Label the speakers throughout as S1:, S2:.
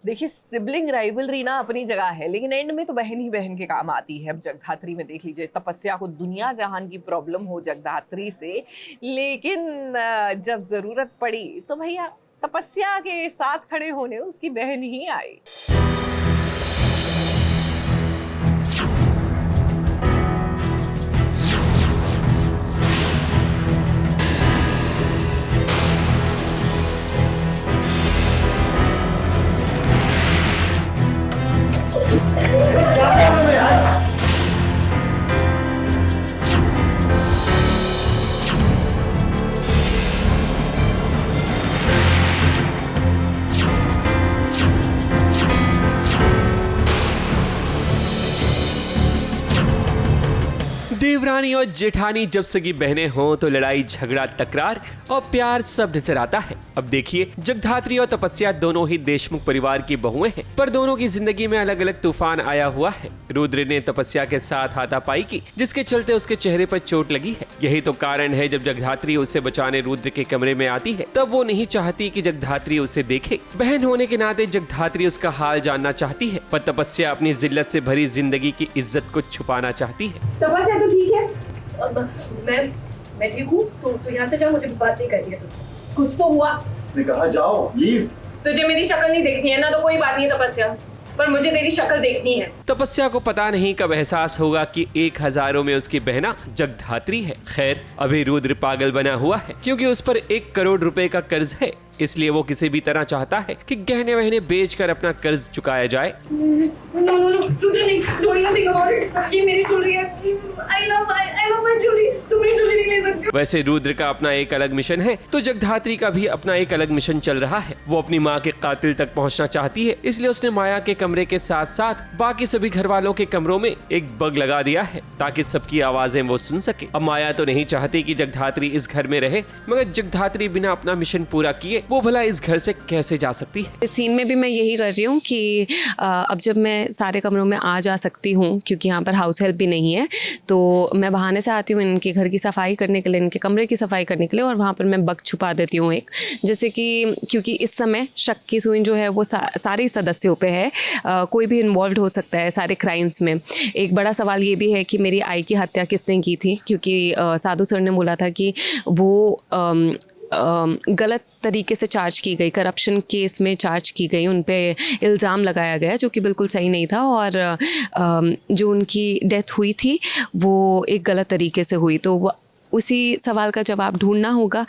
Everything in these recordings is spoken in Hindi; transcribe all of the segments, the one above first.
S1: देखिए, सिबलिंग राइवलरी ना अपनी जगह है, लेकिन एंड में तो बहन ही बहन के काम आती है। अब जगधात्री में देख लीजिए, तपस्या को दुनिया जहान की प्रॉब्लम हो जगधात्री से, लेकिन जब जरूरत पड़ी तो भैया तपस्या के साथ खड़े होने उसकी बहन ही आई।
S2: देवरानी और जेठानी जब सगी बहनें हों तो लड़ाई झगड़ा तकरार और प्यार सब नजर आता है। अब देखिए, जगधात्री और तपस्या दोनों ही देशमुख परिवार की बहुएं हैं, पर दोनों की जिंदगी में अलग अलग तूफान आया हुआ है। रुद्र ने तपस्या के साथ हाथापाई की, जिसके चलते उसके चेहरे पर चोट लगी है। यही तो कारण है जब जगधात्री उसे बचाने रुद्र के कमरे में आती है, तब वो नहीं चाहती कि जगधात्री उसे देखे। बहन होने के नाते जगधात्री उसका हाल जानना चाहती है, पर तपस्या अपनी जिल्लत से भरी जिंदगी की इज्जत को छुपाना चाहती है।
S3: तपस्या तो ठीक है, मैं ठीक हूँ, तो यहाँ से जाओ, मुझे बात नहीं करनी है तुझसे। कुछ तो हुआ,
S4: कहा जाओ, लीव।
S3: तुझे मेरी शक्ल नहीं देखनी है ना, तो कोई बात नहीं है तपस्या, पर मुझे तेरी शक्ल देखनी है।
S2: तपस्या को पता नहीं कब एहसास होगा कि 1000 में उसकी बहना जगधात्री है। खैर, अभी रुद्र पागल बना हुआ है, क्योंकि उस पर 1 करोड़ रुपए का कर्ज है। इसलिए वो किसी भी तरह चाहता है कि गहने वहने बेचकर अपना कर्ज चुकाया जाए।
S3: रुद्र नहीं, ये मेरी ज्वेलरी है। I love my jewelry। तुम मेरी ज्वेलरी नहीं ले सकते।
S2: वैसे रुद्र का अपना एक अलग मिशन है, तो जगधात्री का भी अपना एक अलग मिशन चल रहा है। वो अपनी माँ के कातिल तक पहुँचना चाहती है, इसलिए उसने माया के कमरे के साथ साथ बाकी सभी घर वालों के कमरों में एक बग लगा दिया है, ताकि सबकी आवाजें वो सुन सके। अब माया तो नहीं चाहती कि जगधात्री इस घर में रहे, मगर जगधात्री बिना अपना मिशन पूरा किए वो भला इस घर से कैसे जा सकती है।
S5: इस सीन में भी मैं यही कर रही हूँ कि अब जब मैं सारे कमरों में आ जा सकती हूँ, क्योंकि यहाँ पर हाउस हेल्प भी नहीं है, तो मैं बहाने से आती हूँ इनके घर की सफाई करने के लिए, इनके कमरे की सफाई करने के लिए, और वहाँ पर मैं बग छुपा देती हूँ एक, जैसे कि क्योंकि इस समय शक की सुई जो है वो सारे सदस्यों पे है, कोई भी इन्वॉल्व हो सकता है सारे क्राइम्स में। एक बड़ा सवाल ये भी है कि मेरी आई की हत्या किसने की थी, क्योंकि साधु सर ने बोला था कि वो गलत तरीके से चार्ज की गई, करप्शन केस में चार्ज की गई, उन पे इल्ज़ाम लगाया गया जो कि बिल्कुल सही नहीं था, और जो उनकी डेथ हुई थी वो एक गलत तरीके से हुई। तो उसी सवाल का जवाब ढूंढना होगा,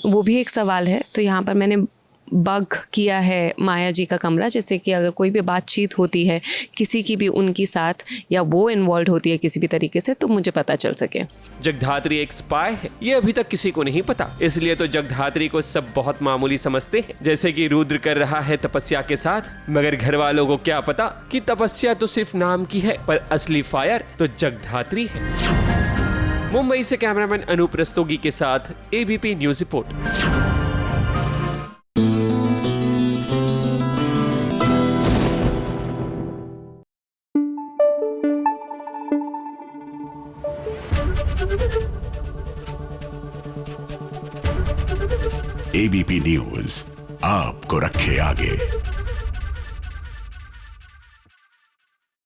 S5: वो भी एक सवाल है। तो यहाँ पर मैंने बग किया है माया जी का कमरा, जैसे कि अगर कोई भी बातचीत होती है किसी की भी उनकी साथ, या वो इन्वॉल्व होती है किसी भी तरीके से, तो मुझे पता चल सके।
S2: जगधात्री एक स्पाई है, ये अभी तक किसी को नहीं पता, इसलिए तो जगधात्री को सब बहुत मामूली समझते हैं, जैसे कि रुद्र कर रहा है तपस्या के साथ। मगर घर वालों को क्या पता कि तपस्या तो सिर्फ नाम की है, पर असली फायर तो जगधात्री है। मुंबई से कैमरामैन अनूप रस्तोगी के साथ ABP news report.
S6: ABP news आपको रखे आगे।